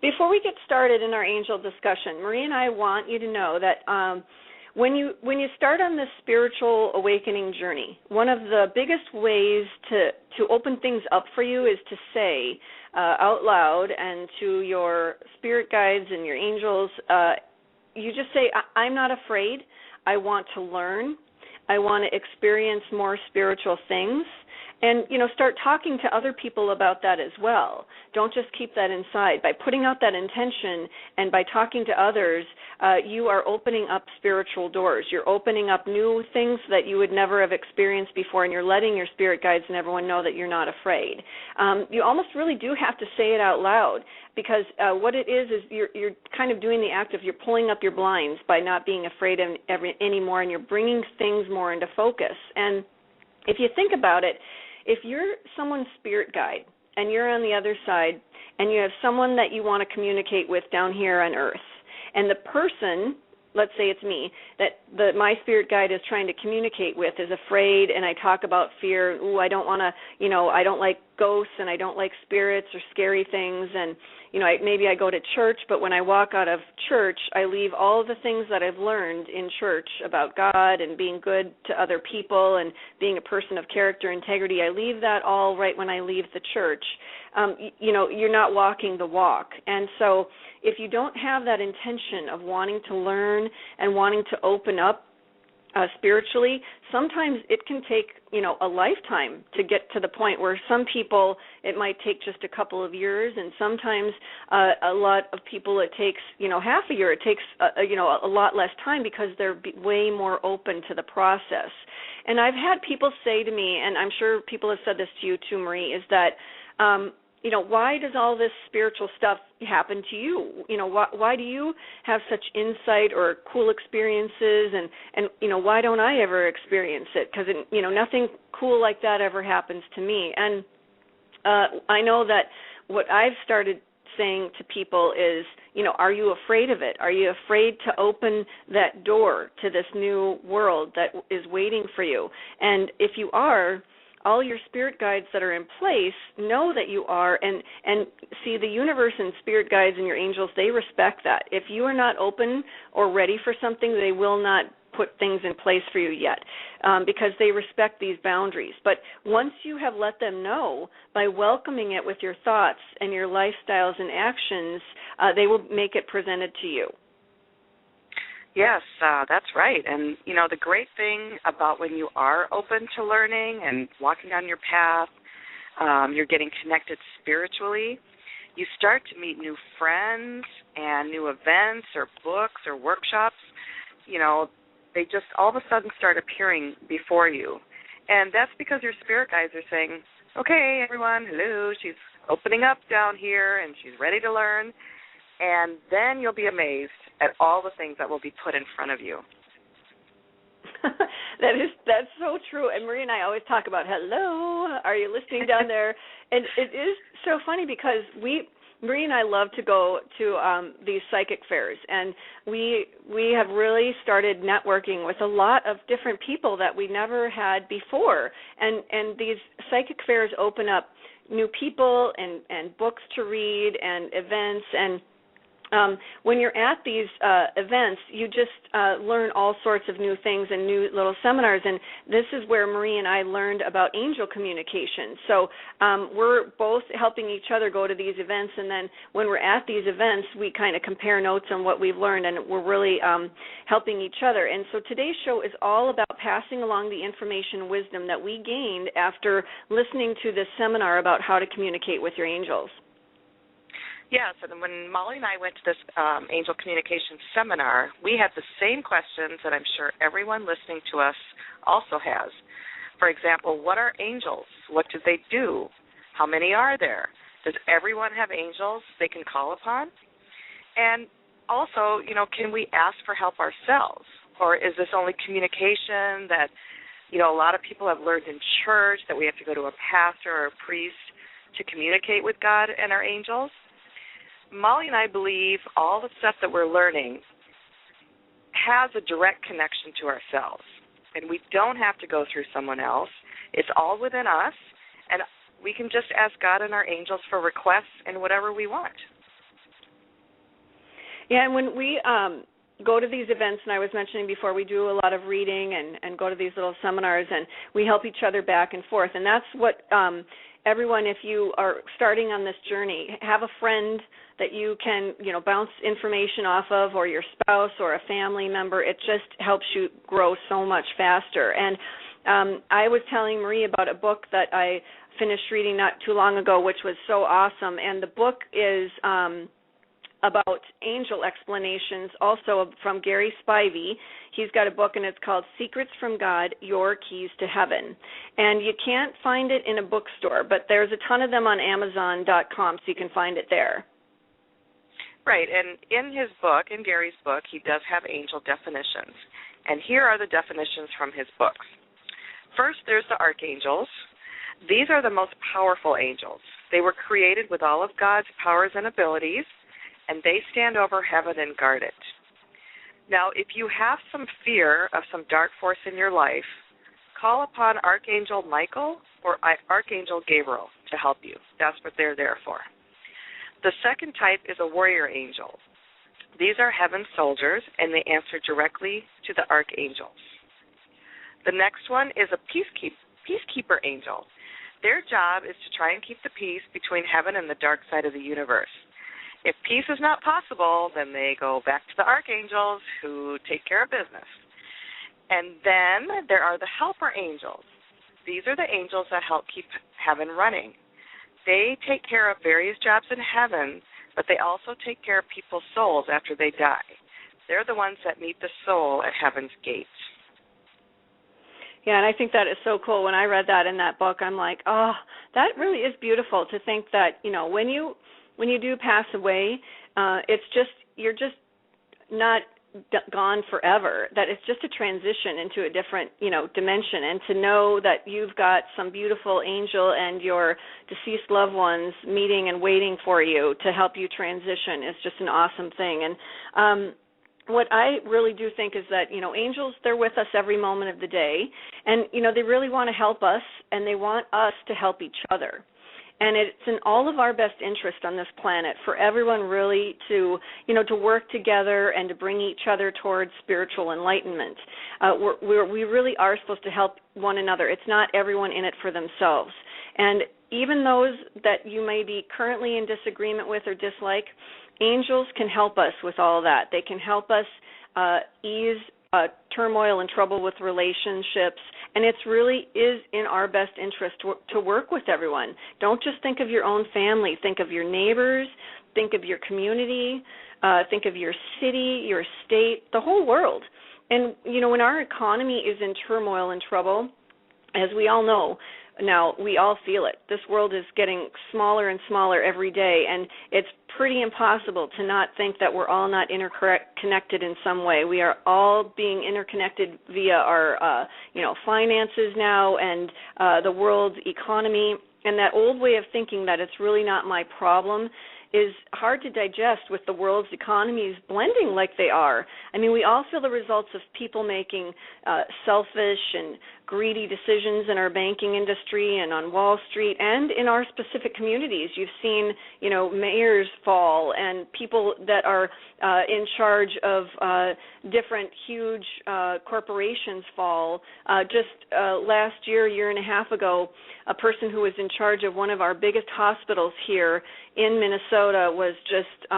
Before we get started in our angel discussion, Marie and I want you to know that when you start on this spiritual awakening journey, one of the biggest ways to open things up for you is to say out loud and to your spirit guides and your angels, you just say, I'm not afraid. I want to learn. I want to experience more spiritual things. And, start talking to other people about that as well. Don't just keep that inside. By putting out that intention and by talking to others, you are opening up spiritual doors. You're opening up new things that you would never have experienced before, and you're letting your spirit guides and everyone know that you're not afraid. You almost really do have to say it out loud, because what it is you're kind of doing the act of you're pulling up your blinds by not being afraid anymore, and you're bringing things more into focus. And if you think about it, if you're someone's spirit guide and you're on the other side and you have someone that you want to communicate with down here on Earth, and the person, let's say it's me, that my spirit guide is trying to communicate with is afraid, and I talk about fear, I don't want to, I don't like ghosts and I don't like spirits or scary things, and maybe I go to church, but when I walk out of church, I leave all the things that I've learned in church about God and being good to other people and being a person of character, integrity. I leave that all right when I leave the church. You're not walking the walk. And so if you don't have that intention of wanting to learn and wanting to open up spiritually, sometimes it can take, a lifetime to get to the point where some people it might take just a couple of years, and sometimes a lot of people it takes, half a year. It takes, a lot less time because they're way more open to the process. And I've had people say to me, and I'm sure people have said this to you too, Marie, is that, why does all this spiritual stuff happen to you? Why do you have such insight or cool experiences, and why don't I ever experience it? Because, nothing cool like that ever happens to me. And I know that what I've started saying to people is, are you afraid of it? Are you afraid to open that door to this new world that is waiting for you? And if you are, all your spirit guides that are in place know that you are, and see, the universe and spirit guides and your angels, they respect that. If you are not open or ready for something, they will not put things in place for you yet, because they respect these boundaries. But once you have let them know, by welcoming it with your thoughts and your lifestyles and actions, they will make it presented to you. Yes, that's right. And, the great thing about when you are open to learning and walking on your path, you're getting connected spiritually, you start to meet new friends and new events or books or workshops. They just all of a sudden start appearing before you. And that's because your spirit guides are saying, okay, everyone, hello, she's opening up down here and she's ready to learn. And then you'll be amazed at all the things that will be put in front of you. That's so true. And Marie and I always talk about, hello, are you listening down there? And it is so funny because Marie and I love to go to these psychic fairs, and we have really started networking with a lot of different people that we never had before. And these psychic fairs open up new people and books to read and events, and when you're at these events, you just learn all sorts of new things and new little seminars, and this is where Marie and I learned about angel communication. So we're both helping each other go to these events, and then when we're at these events, we kind of compare notes on what we've learned, and we're really helping each other. And so today's show is all about passing along the information and wisdom that we gained after listening to this seminar about how to communicate with your angels. Yes, and when Molly and I went to this angel communication seminar, we had the same questions that I'm sure everyone listening to us also has. For example, what are angels? What do they do? How many are there? Does everyone have angels they can call upon? And also, can we ask for help ourselves? Or is this only communication that, a lot of people have learned in church that we have to go to a pastor or a priest to communicate with God and our angels? Molly and I believe all the stuff that we're learning has a direct connection to ourselves, and we don't have to go through someone else. It's all within us, and we can just ask God and our angels for requests and whatever we want. Yeah, and when we go to these events, and I was mentioning before, we do a lot of reading and go to these little seminars, and we help each other back and forth. And that's what everyone, if you are starting on this journey, have a friend that you can, bounce information off of, or your spouse or a family member. It just helps you grow so much faster. And I was telling Marie about a book that I finished reading not too long ago, which was so awesome. And the book is about angel explanations, also from Gary Spivey. He's got a book, and it's called Secrets from God, Your Keys to Heaven. And you can't find it in a bookstore, but there's a ton of them on Amazon.com, so you can find it there. Right, and in his book, in Gary's book, he does have angel definitions. And here are the definitions from his books. First, there's the archangels. These are the most powerful angels. They were created with all of God's powers and abilities, and they stand over heaven and guard it. Now, if you have some fear of some dark force in your life, call upon Archangel Michael or Archangel Gabriel to help you. That's what they're there for. The second type is a warrior angel. These are heaven's soldiers, and they answer directly to the archangels. The next one is a peacekeeper angel. Their job is to try and keep the peace between heaven and the dark side of the universe. If peace is not possible, then they go back to the archangels who take care of business. And then there are the helper angels. These are the angels that help keep heaven running. They take care of various jobs in heaven, but they also take care of people's souls after they die. They're the ones that meet the soul at heaven's gates. Yeah, and I think that is so cool. When I read that in that book, I'm like, oh, that really is beautiful to think that, when you do pass away, you're just not gone forever, that it's just a transition into a different, dimension, and to know that you've got some beautiful angel and your deceased loved ones meeting and waiting for you to help you transition is just an awesome thing. And what I really do think is that, angels, they're with us every moment of the day, and, they really want to help us, and they want us to help each other. And it's in all of our best interest on this planet for everyone really to work together and to bring each other towards spiritual enlightenment. We really are supposed to help one another. It's not everyone in it for themselves. And even those that you may be currently in disagreement with or dislike, angels can help us with all that. They can help us ease turmoil and trouble with relationships, and it really is in our best interest to work with everyone. Don't just think of your own family. Think of your neighbors. Think of your community. Think of your city, your state, the whole world. And, when our economy is in turmoil and trouble, as we all know, now we all feel it. This world is getting smaller and smaller every day, and it's pretty impossible to not think that we're all not interconnected in some way. We are all being interconnected via our, finances now and the world's economy. And that old way of thinking that it's really not my problem is hard to digest with the world's economies blending like they are. I mean, we all feel the results of people making selfish and greedy decisions in our banking industry and on Wall Street and in our specific communities. You've seen, mayors fall and people that are in charge of different huge corporations fall. Just last year and a half ago, a person who was in charge of one of our biggest hospitals here in Minnesota was just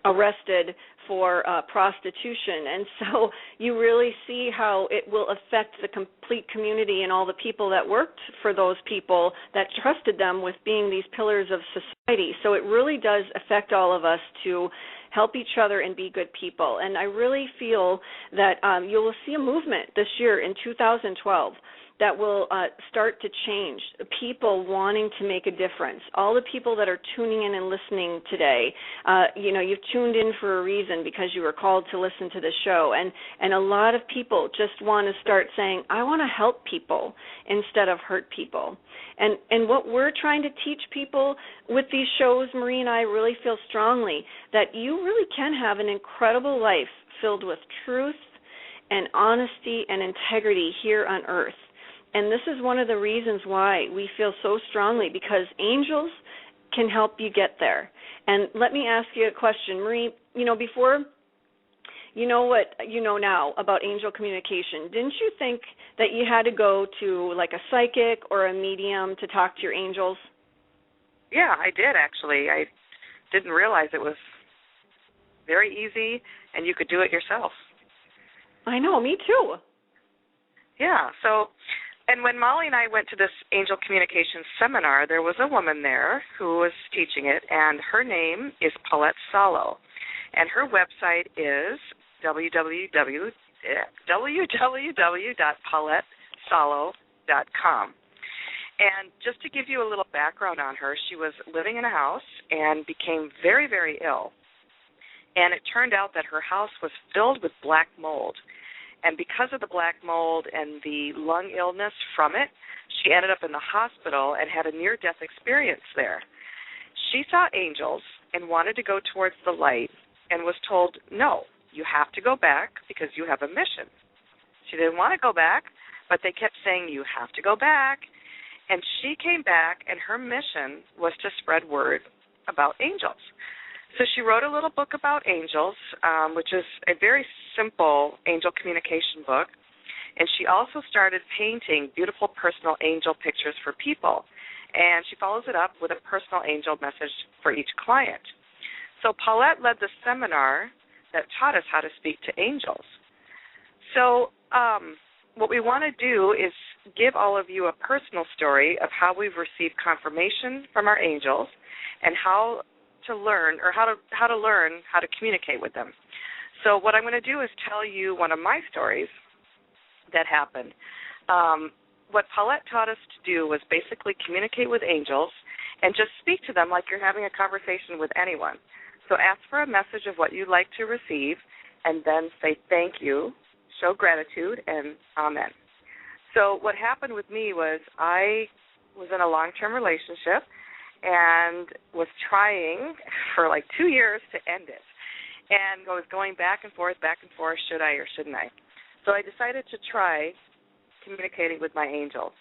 arrested for prostitution. And so you really see how it will affect the complete community and all the people that worked for those people that trusted them with being these pillars of society. So it really does affect all of us to help each other and be good people. And I really feel that you will see a movement this year in 2012 that will start to change, people wanting to make a difference. All the people that are tuning in and listening today, you've tuned in for a reason because you were called to listen to the show. And a lot of people just want to start saying, I want to help people instead of hurt people. And what we're trying to teach people with these shows, Marie and I really feel strongly that you really can have an incredible life filled with truth and honesty and integrity here on earth. And this is one of the reasons why we feel so strongly, because angels can help you get there. And let me ask you a question, Marie. Before you know what you know now about angel communication, didn't you think that you had to go to like a psychic or a medium to talk to your angels? Yeah, I did actually. I didn't realize it was very easy and you could do it yourself. I know, me too. Yeah, and when Molly and I went to this angel communication seminar, there was a woman there who was teaching it, and her name is Paulette Salo, and her website is www.paulettesalo.com. And just to give you a little background on her, she was living in a house and became very, very ill. And it turned out that her house was filled with black mold. And because of the black mold and the lung illness from it, she ended up in the hospital and had a near-death experience there. She saw angels and wanted to go towards the light and was told, no, you have to go back because you have a mission. She didn't want to go back, but they kept saying, you have to go back. And she came back, and her mission was to spread word about angels. So she wrote a little book about angels, which is a very simple angel communication book. And she also started painting beautiful personal angel pictures for people. And she follows it up with a personal angel message for each client. So Paulette led the seminar that taught us how to speak to angels. So what we want to do is give all of you a personal story of how we've received confirmation from our angels and how to learn how to communicate with them. So what I'm going to do is tell you one of my stories that happened. What Paulette taught us to do was basically communicate with angels and just speak to them like you're having a conversation with anyone. So ask for a message of what you'd like to receive and then say thank you, show gratitude, and amen. So what happened with me was I was in a long-term relationship and was trying for like 2 years to end it. And I was going back and forth, should I or shouldn't I? So I decided to try communicating with my angels.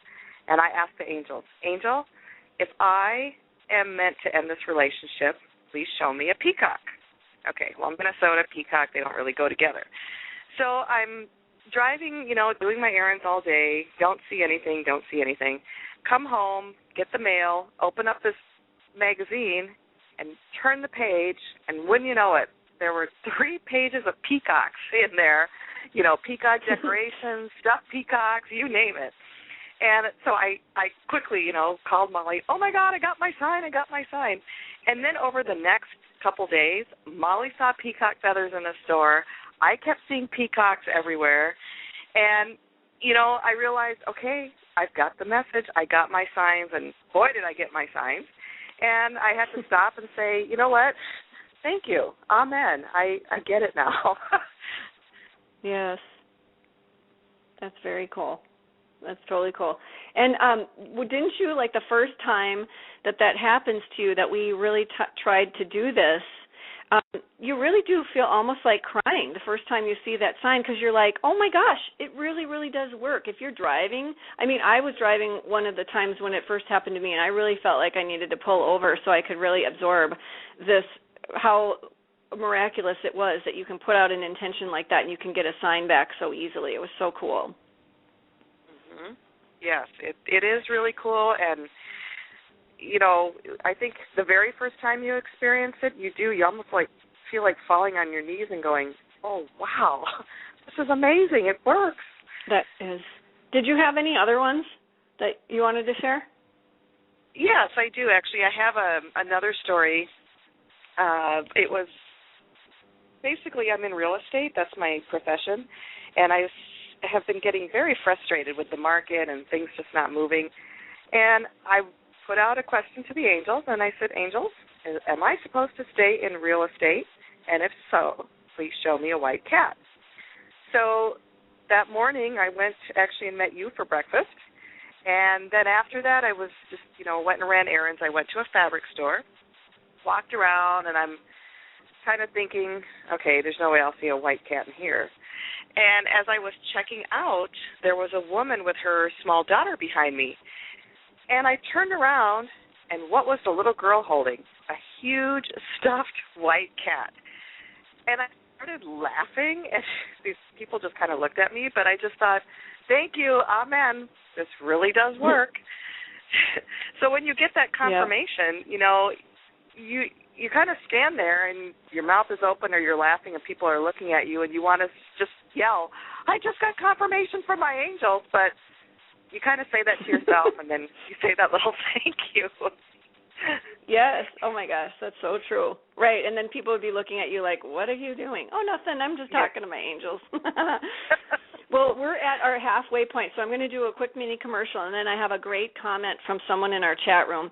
And I asked the angels, Angel, if I am meant to end this relationship, please show me a peacock. Okay, well, I'm Minnesota, peacock, they don't really go together. So I'm driving, doing my errands all day, don't see anything. Come home, get the mail, open up this magazine, and turn the page, and wouldn't you know it, there were 3 pages of peacocks in there, peacock decorations, stuffed peacocks, you name it. And so I quickly, called Molly, oh, my God, I got my sign. And then over the next couple days, Molly saw peacock feathers in the store. I kept seeing peacocks everywhere. And, I realized, okay, I've got the message. I got my signs, and boy, did I get my signs. And I had to stop and say, you know what? Thank you. Amen. I get it now. Yes. That's very cool. That's totally cool. And didn't you, like the first time that happens to you, that we really tried to do this, you really do feel almost like crying the first time you see that sign, because you're like, oh my gosh, it really, really does work. If you're driving, I was driving one of the times when it first happened to me, and I really felt like I needed to pull over so I could really absorb this, how miraculous it was that you can put out an intention like that and you can get a sign back so easily. It was so cool. Mm-hmm. Yes, it is really cool, and I think the very first time you experience it, you almost like feel like falling on your knees and going, oh, wow, this is amazing. It works. That is. Did you have any other ones that you wanted to share? Yes, I do, actually. I have another story. It was basically, I'm in real estate. That's my profession, and I have been getting very frustrated with the market and things just not moving. And I put out a question to the angels, and I said, angels, am I supposed to stay in real estate? And if so, please show me a white cat. So that morning I went actually and met you for breakfast. And then after that I was just, went and ran errands. I went to a fabric store, walked around, and I'm kind of thinking, okay, there's no way I'll see a white cat in here. And as I was checking out, there was a woman with her small daughter behind me. And I turned around, and what was the little girl holding? A huge stuffed white cat. And I started laughing, and these people just kind of looked at me, but I just thought, thank you, amen, this really does work. So when you get that confirmation, you know, you kind of stand there and your mouth is open or you're laughing and people are looking at you and you want to just yell, I just got confirmation from my angels, but you kind of say that to yourself and then you say that little thank you. Yes. Oh, my gosh, that's so true. Right, and then people would be looking at you like, what are you doing? Oh, nothing, I'm just talking to my angels. Well, we're at our halfway point, so I'm going to do a quick mini commercial, and then I have a great comment from someone in our chat room.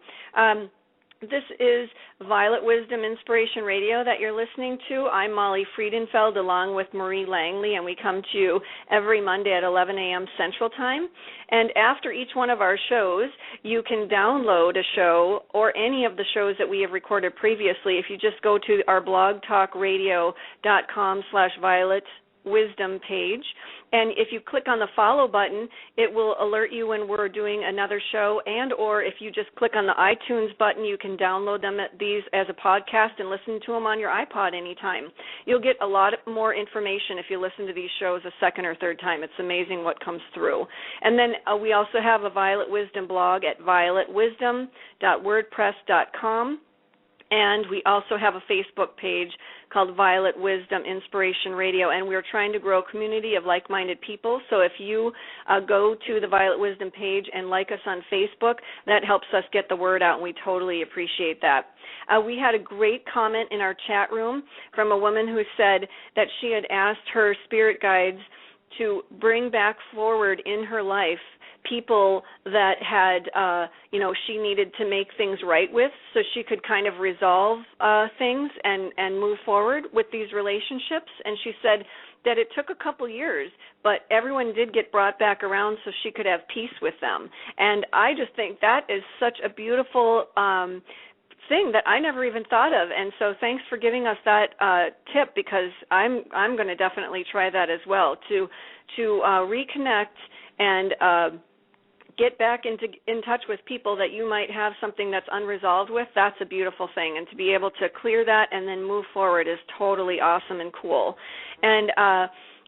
This is Violet Wisdom Inspiration Radio that you're listening to. I'm Molly Friedenfeld along with Marie Langley, and we come to you every Monday at 11 a.m. Central Time. And after each one of our shows, you can download a show or any of the shows that we have recorded previously. If you just go to our blogtalkradio.com/Violet Wisdom page, and if you click on the follow button, it will alert you when we're doing another show, and or if you just click on the iTunes button, you can download these as a podcast and listen to them on your iPod anytime. You'll get a lot more information if you listen to these shows a second or third time. It's amazing what comes through. And then we also have a Violet Wisdom blog at violetwisdom.wordpress.com. And we also have a Facebook page called Violet Wisdom Inspiration Radio, and we're trying to grow a community of like-minded people. So if you go to the Violet Wisdom page and like us on Facebook, that helps us get the word out, and we totally appreciate that. We had a great comment in our chat room from a woman who said that she had asked her spirit guides to bring back forward in her life people that had, she needed to make things right with, so she could kind of resolve things and move forward with these relationships. And she said that it took a couple years, but everyone did get brought back around so she could have peace with them. And I just think that is such a beautiful thing that I never even thought of. And so thanks for giving us that tip, because I'm going to definitely try that as well, to reconnect and get back in touch with people that you might have something that's unresolved with. That's a beautiful thing, and to be able to clear that and then move forward is totally awesome and cool. And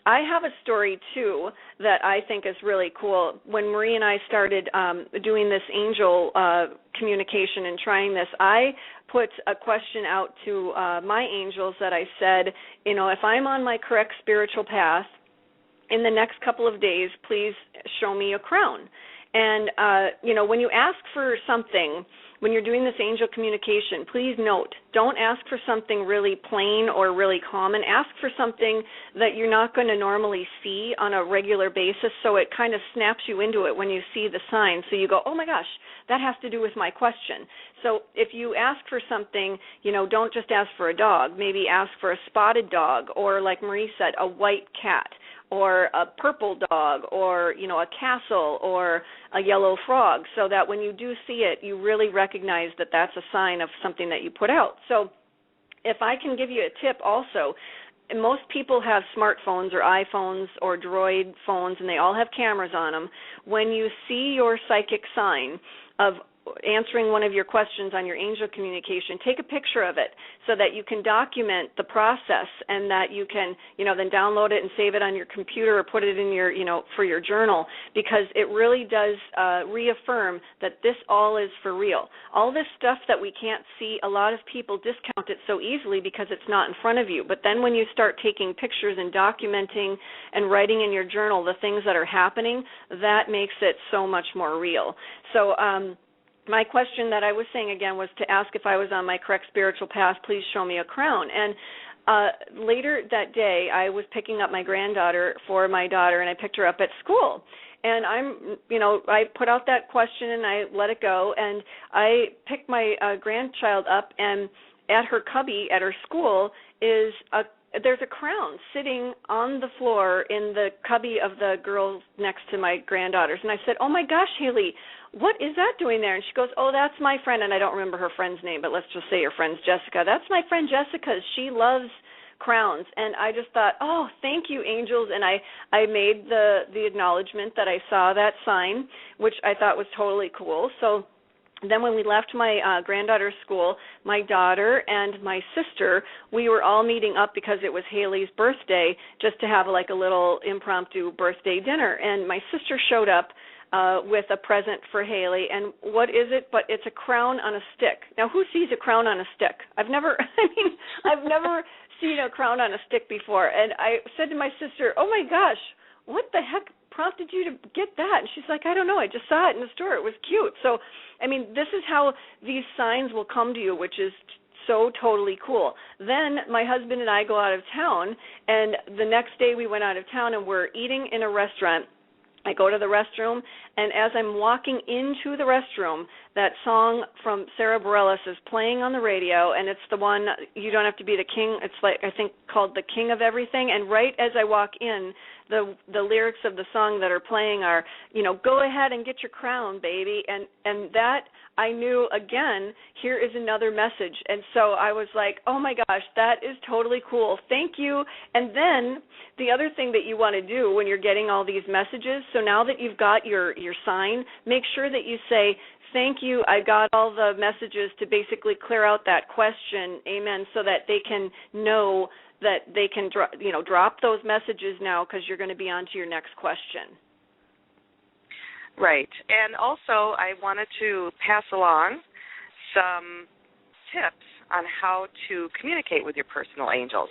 I have a story, too, that I think is really cool. When Marie and I started doing this angel communication and trying this, I put a question out to my angels that I said, if I'm on my correct spiritual path, in the next couple of days, please show me a crown. And, when you ask for something, when you're doing this angel communication, please note, don't ask for something really plain or really common. Ask for something that you're not going to normally see on a regular basis, so it kind of snaps you into it when you see the sign. So you go, oh, my gosh, that has to do with my question. So if you ask for something, don't just ask for a dog. Maybe ask for a spotted dog, or like Marie said, a white cat, or a purple dog, or, a castle, or a yellow frog, so that when you do see it, you really recognize that that's a sign of something that you put out. So if I can give you a tip also, most people have smartphones or iPhones or Droid phones, and they all have cameras on them. When you see your psychic sign of answering one of your questions on your angel communication, take a picture of it so that you can document the process, and that you can, then download it and save it on your computer or put it in your, for your journal, because it really does reaffirm that this all is for real. All this stuff that we can't see, a lot of people discount it so easily because it's not in front of you. But then when you start taking pictures and documenting and writing in your journal the things that are happening, that makes it so much more real. So, my question that I was saying again was to ask if I was on my correct spiritual path, please show me a crown. And later that day, I was picking up my granddaughter for my daughter, and I picked her up at school. And I put out that question and I let it go, and I picked my grandchild up, and at her cubby at her school there's a crown sitting on the floor in the cubby of the girl next to my granddaughter's. And I said, oh, my gosh, Haley, what is that doing there? And she goes, oh, that's my friend, and I don't remember her friend's name, but let's just say her friend's Jessica. That's my friend Jessica. She loves crowns. And I just thought, oh, thank you, angels. And I made the acknowledgement that I saw that sign, which I thought was totally cool. So Then when we left my granddaughter's school, my daughter and my sister, we were all meeting up because it was Haley's birthday, just to have like a little impromptu birthday dinner. And my sister showed up with a present for Haley. And what is it? But it's a crown on a stick. Now, who sees a crown on a stick? I've never seen a crown on a stick before. And I said to my sister, "Oh my gosh, what the heck prompted you to get that?" And she's like, "I don't know. I just saw it in the store. It was cute." So, I mean, this is how these signs will come to you, which is so totally cool. Then my husband and I go out of town, and the next day we went out of town, and we're eating in a restaurant. I go to the restroom, and as I'm walking into the restroom, that song from Sarah Bareilles is playing on the radio, and it's the one, "You Don't Have to Be the King." It's like, I think, called "The King of Everything." And right as I walk in, the lyrics of the song that are playing are, "Go ahead and get your crown, baby." And that, I knew, again, here is another message. And so I was like, oh my gosh, that is totally cool. Thank you. And then the other thing that you want to do when you're getting all these messages, so now that you've got your sign, make sure that you say, "Thank you, I got all the messages to basically clear out that question," amen, so that they can know that they can drop those messages now, because you're going to be on to your next question. Right. And also I wanted to pass along some tips on how to communicate with your personal angels.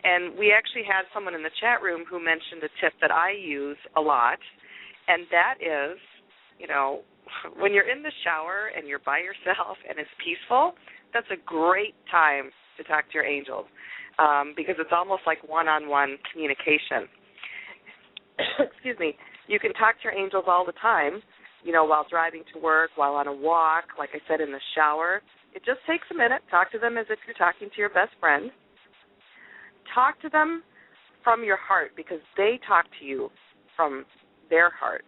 And we actually had someone in the chat room who mentioned a tip that I use a lot, and that is, when you're in the shower and you're by yourself and it's peaceful, that's a great time to talk to your angels, because it's almost like one-on-one communication. Excuse me. You can talk to your angels all the time, while driving to work, while on a walk, like I said, in the shower. It just takes a minute. Talk to them as if you're talking to your best friend. Talk to them from your heart, because they talk to you from their heart.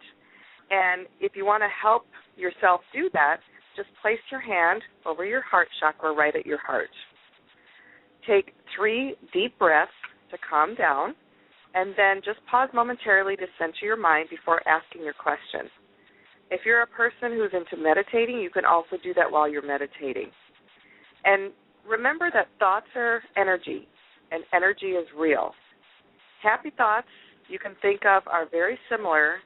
And if you want to help yourself do that, just place your hand over your heart chakra right at your heart. Take 3 deep breaths to calm down, and then just pause momentarily to center your mind before asking your question. If you're a person who's into meditating, you can also do that while you're meditating. And remember that thoughts are energy, and energy is real. Happy thoughts, you can think of, are very similar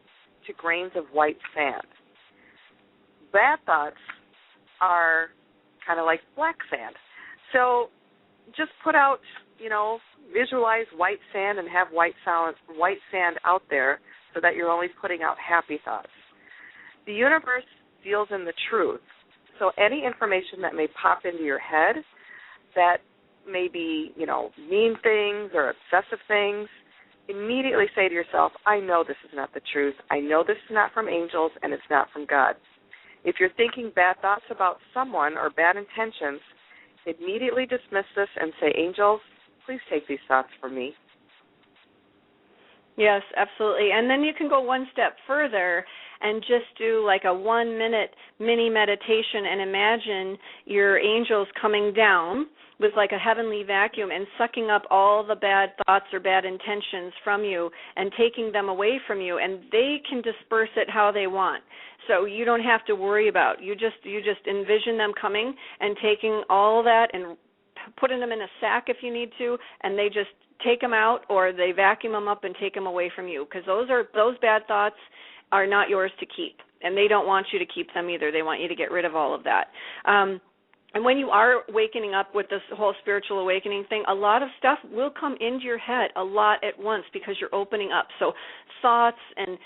to grains of white sand. Bad thoughts are kind of like black sand. So just put out, visualize white sand and have white sand out there, so that you're only putting out happy thoughts. The universe deals in the truth. So any information that may pop into your head that may be, mean things or obsessive things, immediately say to yourself, "I know this is not the truth. I know this is not from angels, and it's not from God." If you're thinking bad thoughts about someone or bad intentions, immediately dismiss this and say, "Angels, please take these thoughts from me." Yes, absolutely. And then you can go one step further and just do like a 1-minute mini meditation and imagine your angels coming down with like a heavenly vacuum and sucking up all the bad thoughts or bad intentions from you and taking them away from you, and they can disperse it how they want. So you don't have to worry about. You just envision them coming and taking all that and putting them in a sack if you need to, and they just take them out, or they vacuum them up and take them away from you, because those bad thoughts are not yours to keep, and they don't want you to keep them either. They want you to get rid of all of that. And when you are waking up with this whole spiritual awakening thing, a lot of stuff will come into your head a lot at once, because you're opening up. So thoughts and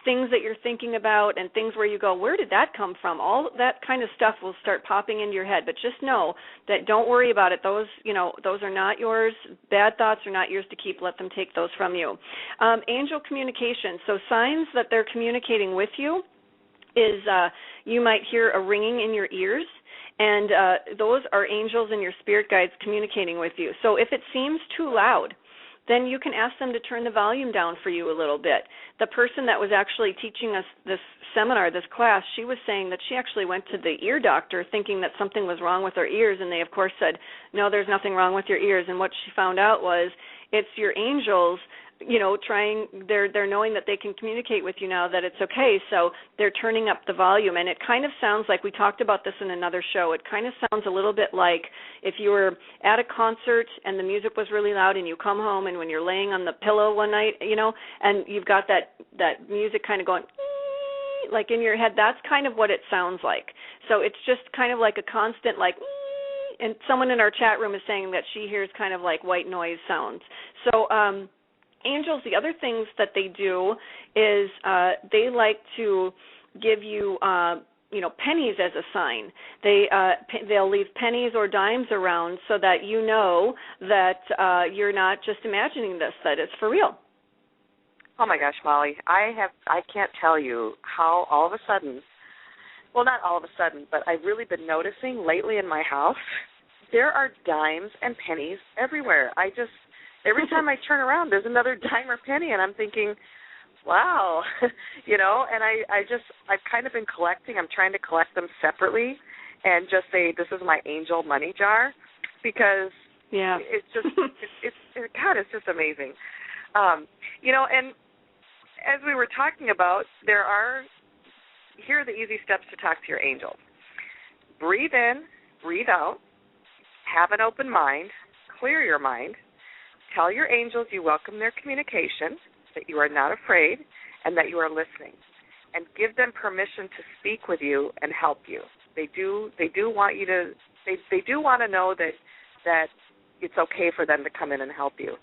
things that you're thinking about and things where you go, where did that come from? All that kind of stuff will start popping into your head. But just know that don't worry about it. Those are not yours. Bad thoughts are not yours to keep. Let them take those from you. Angel communication. So signs that they're communicating with you is you might hear a ringing in your ears. And those are angels and your spirit guides communicating with you. So if it seems too loud, then you can ask them to turn the volume down for you a little bit. The person that was actually teaching us this seminar, this class, she was saying that she actually went to the ear doctor thinking that something was wrong with her ears, and they, of course, said, no, there's nothing wrong with your ears. And what she found out was it's your angels they're knowing that they can communicate with you now, that it's okay, so they're turning up the volume. And it kind of sounds like, we talked about this in another show, it kind of sounds a little bit like if you were at a concert and the music was really loud and you come home and when you're laying on the pillow one night, and you've got that music kind of going like in your head, that's kind of what it sounds like. So it's just kind of like a constant like, and someone in our chat room is saying that she hears kind of like white noise sounds. So angels, the other things that they do is they like to give you pennies as a sign. They'll leave pennies or dimes around so that you know that you're not just imagining this, that it's for real. Oh my gosh, Molly, I can't tell you how all of a sudden, well, not all of a sudden, but I've really been noticing lately in my house, there are dimes and pennies everywhere. Every time I turn around, there's another dime or penny, and I'm thinking, wow, and I've kind of been collecting. I'm trying to collect them separately and just say, this is my angel money jar, because it's just, God, it's just amazing. And as we were talking about, here are the easy steps to talk to your angels. Breathe in, breathe out, have an open mind, clear your mind, tell your angels you welcome their communication, that you are not afraid, and that you are listening, and give them permission to speak with you and help you. They do want you to, they do want to know that it's okay for them to come in and help you.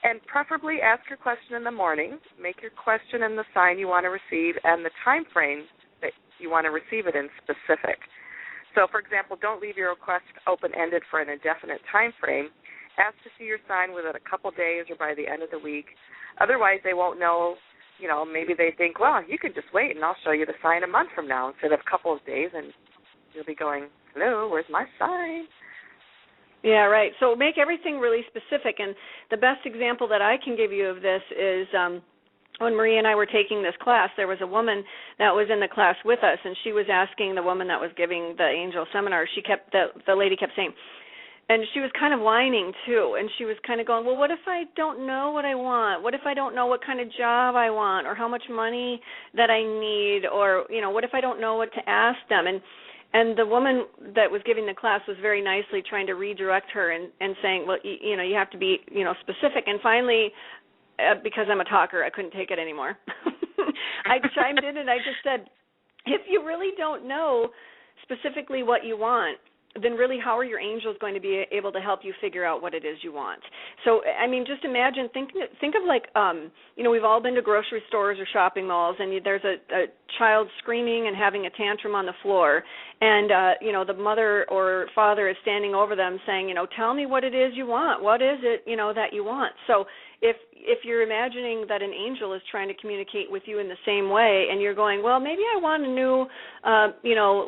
And preferably ask your question in the morning. Make your question in the sign you want to receive and the time frame that you want to receive it in specific. So, for example, don't leave your request open-ended for an indefinite time frame. Ask to see your sign within a couple days or by the end of the week. Otherwise, they won't know. Maybe they think, well, you can just wait and I'll show you the sign a month from now instead of a couple of days, and you'll be going, hello, where's my sign? Yeah, right. So make everything really specific. And the best example that I can give you of this is when Marie and I were taking this class, there was a woman that was in the class with us, and she was asking the woman that was giving the angel seminar, the lady kept saying, and she was kind of whining too, and she was kind of going, well, what if I don't know what I want? What if I don't know what kind of job I want or how much money that I need, or, what if I don't know what to ask them? And the woman that was giving the class was very nicely trying to redirect her and saying, well, you have to be, specific. And finally, because I'm a talker, I couldn't take it anymore. I chimed in and I just said, if you really don't know specifically what you want, then really how are your angels going to be able to help you figure out what it is you want? So, just imagine, think of like, we've all been to grocery stores or shopping malls, and there's a child screaming and having a tantrum on the floor, and, the mother or father is standing over them saying, tell me what it is you want. What is it, that you want? So if you're imagining that an angel is trying to communicate with you in the same way, and you're going, well, maybe I want a new,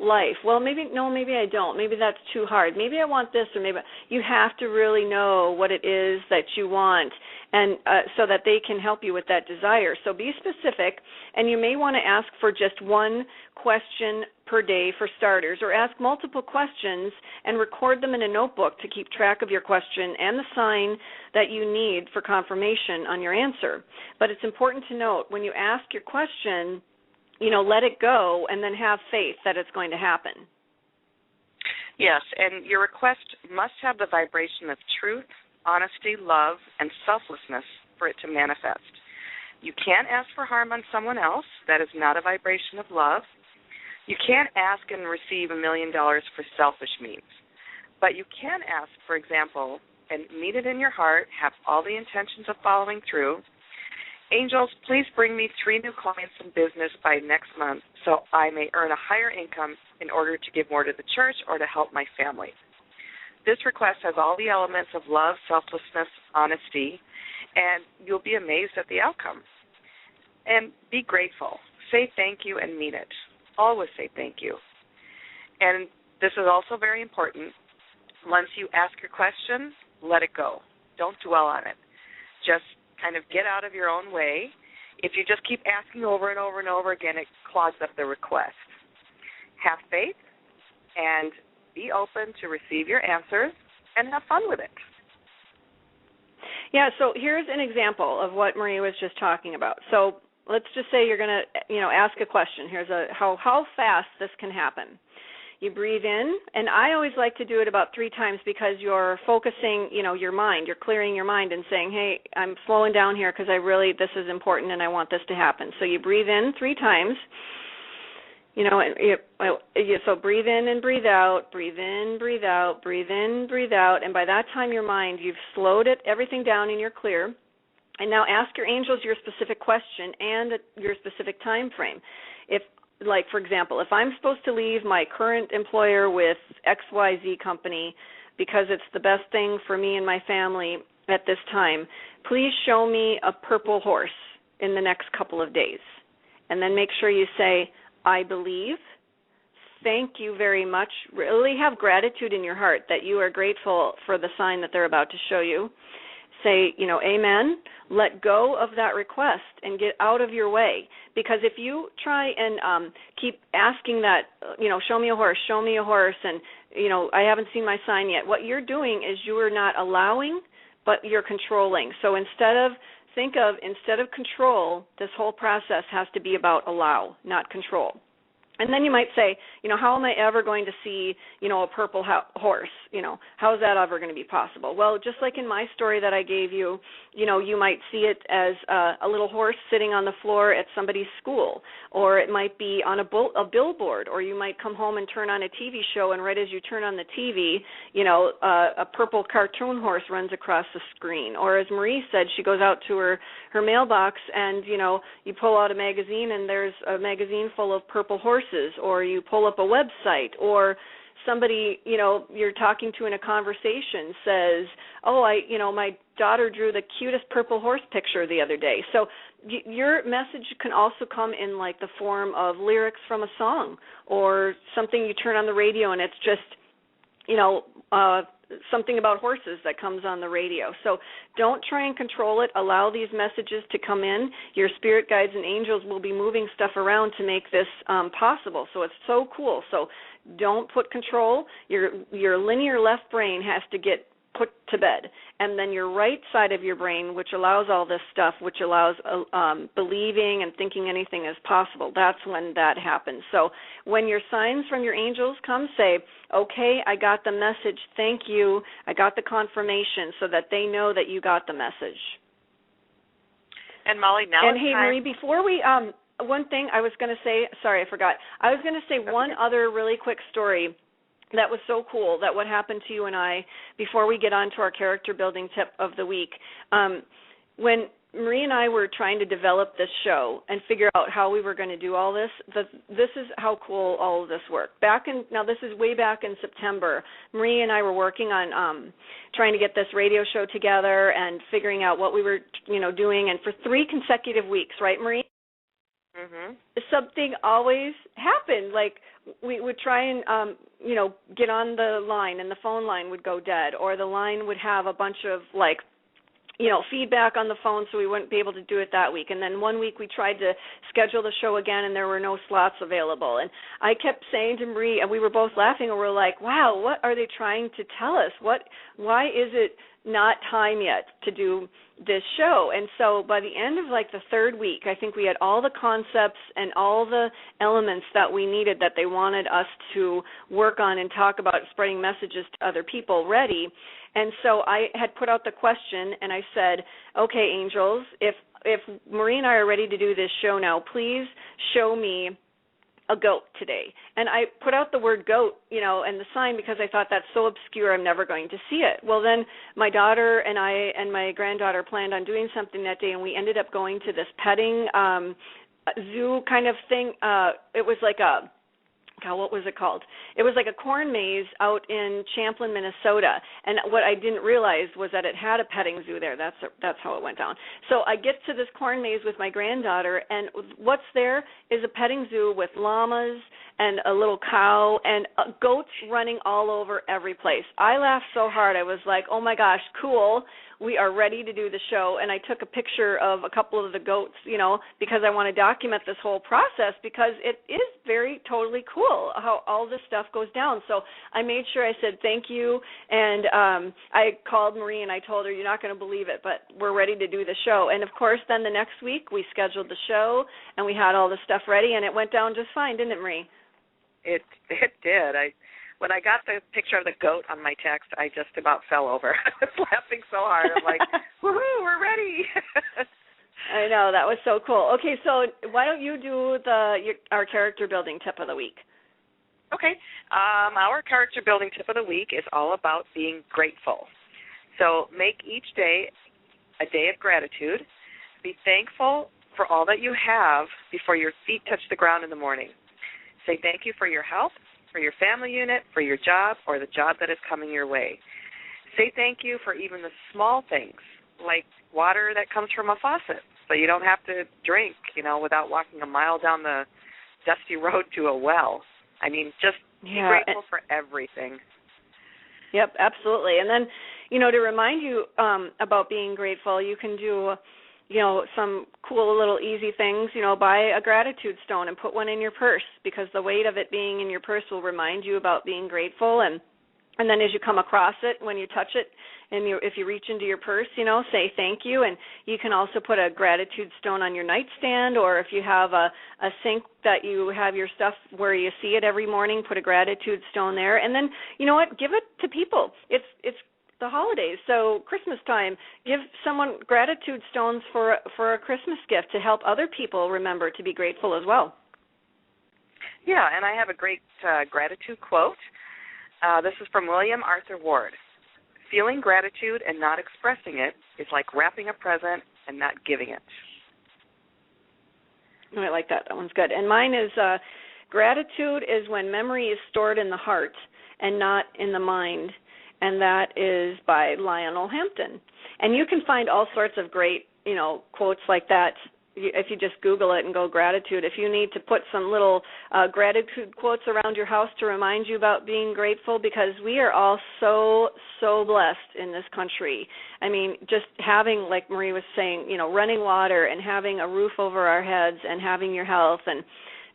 life. Well, maybe I don't. Maybe that's too hard. Maybe I want this, or maybe you have to really know what it is that you want, and so that they can help you with that desire. So be specific, and you may want to ask for just one question per day for starters, or ask multiple questions and record them in a notebook to keep track of your question and the sign that you need for confirmation on your answer. But it's important to note, when you ask your question, let it go and then have faith that it's going to happen. Yes, and your request must have the vibration of truth, honesty, love, and selflessness for it to manifest. You can't ask for harm on someone else. That is not a vibration of love. You can't ask and receive $1 million for selfish means. But you can ask, for example, and mean it in your heart, have all the intentions of following through. Angels, please bring me 3 new clients in business by next month so I may earn a higher income in order to give more to the church or to help my family. This request has all the elements of love, selflessness, honesty, and you'll be amazed at the outcome. And be grateful. Say thank you and mean it. Always say thank you. And this is also very important. Once you ask your question, let it go. Don't dwell on it. Just kind of get out of your own way. If you just keep asking over and over and over again, it clogs up the request. Have faith and be open to receive your answers and have fun with it. Yeah, so here's an example of what Marie was just talking about. So let's just say you're going to, ask a question. Here's how fast this can happen. You breathe in, and I always like to do it about 3 times because you're focusing, your mind. You're clearing your mind and saying, hey, I'm slowing down here because this is important and I want this to happen. So you breathe in 3 times. So breathe in and breathe out, breathe in, breathe out, breathe in, breathe out, and by that time you've slowed everything down and you're clear. And now ask your angels your specific question and your specific time frame. For example, if I'm supposed to leave my current employer with XYZ company because it's the best thing for me and my family at this time, please show me a purple horse in the next couple of days. And then make sure you say, I believe, thank you very much. Really have gratitude in your heart that you are grateful for the sign that they're about to show you. Say, amen. Let go of that request and get out of your way. Because if you try and keep asking that, show me a horse, and, I haven't seen my sign yet, what you're doing is you are not allowing, but you're controlling. So instead of control, this whole process has to be about allow, not control. And then you might say, how am I ever going to see, a purple horse? How is that ever going to be possible? Well, just like in my story that I gave you, you might see it as a little horse sitting on the floor at somebody's school, or it might be on a billboard, or you might come home and turn on a TV show, and right as you turn on the TV, a purple cartoon horse runs across the screen. Or as Marie said, she goes out to her mailbox and, you pull out a magazine and there's a magazine full of purple horses. Or you pull up a website, or somebody, you're talking to in a conversation says, my daughter drew the cutest purple horse picture the other day. So your message can also come in like the form of lyrics from a song, or something you turn on the radio and it's just, something about horses that comes on the radio. So don't try and control it. Allow these messages to come in. Your spirit guides and angels will be moving stuff around to make this possible. So it's so cool. So don't put control. Your linear left brain has to get put to bed. And then your right side of your brain, which allows all this stuff, which allows believing and thinking anything is possible, that's when that happens. So when your signs from your angels come, say, okay, I got the message, thank you, I got the confirmation, so that they know that you got the message. And Molly, now hey, Marie, before we, one thing I was going to say, sorry, I forgot. I was going to say one other really quick story that was so cool, that what happened to you and I before we get on to our character building tip of the week. When Marie and I were trying to develop this show and figure out how we were going to do all this, this is how cool all of this worked. Now this is way back in September. Marie and I were working on trying to get this radio show together and figuring out what we were, doing. And for 3 consecutive weeks, right, Marie? Mm-hmm. Something always happened. Like we would try and, get on the line and the phone line would go dead, or the line would have a bunch of feedback on the phone, so we wouldn't be able to do it that week. And then one week we tried to schedule the show again and there were no slots available. And I kept saying to Marie, and we were both laughing, and we're like, wow, what are they trying to tell us? Why is it not time yet to do this show? And so by the end of the 3rd week, I think we had all the concepts and all the elements that we needed that they wanted us to work on and talk about spreading messages to other people ready. And so I had put out the question and I said, okay, angels, if Marie and I are ready to do this show now, please show me a goat today. And I put out the word goat, and the sign, because I thought that's so obscure I'm never going to see it. Well, then my daughter and I and my granddaughter planned on doing something that day, and we ended up going to this petting zoo kind of thing. It was like what was it called? It was like a corn maze out in Champlin, Minnesota. And what I didn't realize was that it had a petting zoo there. That's how it went down. So I get to this corn maze with my granddaughter, and what's there is a petting zoo with llamas and a little cow and goats running all over every place. I laughed so hard. I was like, oh, my gosh, cool. We are ready to do the show. And I took a picture of a couple of the goats, because I want to document this whole process, because it is very totally cool how all this stuff goes down. So I made sure I said thank you, and I called Marie and I told her, you're not going to believe it, but we're ready to do the show. And, of course, then the next week we scheduled the show and we had all the stuff ready, and it went down just fine, didn't it, Marie? It did. When I got the picture of the goat on my text, I just about fell over. I was laughing so hard. I'm like, woohoo, we're ready. I know, that was so cool. Okay, so why don't you do our character building tip of the week? Okay. Our character building tip of the week is all about being grateful. So make each day a day of gratitude. Be thankful for all that you have before your feet touch the ground in the morning. Say thank you for your health, for your family unit, for your job, or the job that is coming your way. Say thank you for even the small things, like water that comes from a faucet, so you don't have to drink, without walking a mile down the dusty road to a well. I mean, just be grateful for everything. Yep, absolutely. And then, to remind you about being grateful, you can do some cool little easy things, buy a gratitude stone and put one in your purse, because the weight of it being in your purse will remind you about being grateful. And then as you come across it, when you touch it, and if you reach into your purse, say thank you. And you can also put a gratitude stone on your nightstand, or if you have a sink that you have your stuff where you see it every morning, put a gratitude stone there. And then, give it to people. It's the holidays, so Christmas time, give someone gratitude stones for a Christmas gift to help other people remember to be grateful as well. Yeah, and I have a great gratitude quote. This is from William Arthur Ward. Feeling gratitude and not expressing it is like wrapping a present and not giving it. Oh, I like that. That one's good. And mine is gratitude is when memory is stored in the heart and not in the mind. And that is by Lionel Hampton. And you can find all sorts of great, quotes like that if you just Google it and go gratitude. If you need to put some little gratitude quotes around your house to remind you about being grateful, because we are all so, so blessed in this country. I mean, just having, like Marie was saying, running water and having a roof over our heads and having your health and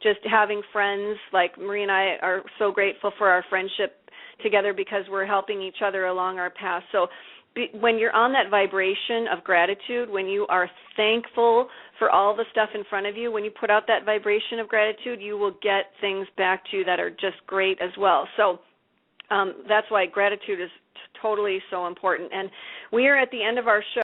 just having friends. Like Marie and I are so grateful for our friendship together because we're helping each other along our path. So when you're on that vibration of gratitude, when you are thankful for all the stuff in front of you, when you put out that vibration of gratitude, you will get things back to you that are just great as well. So that's why gratitude is totally so important. And we are at the end of our show.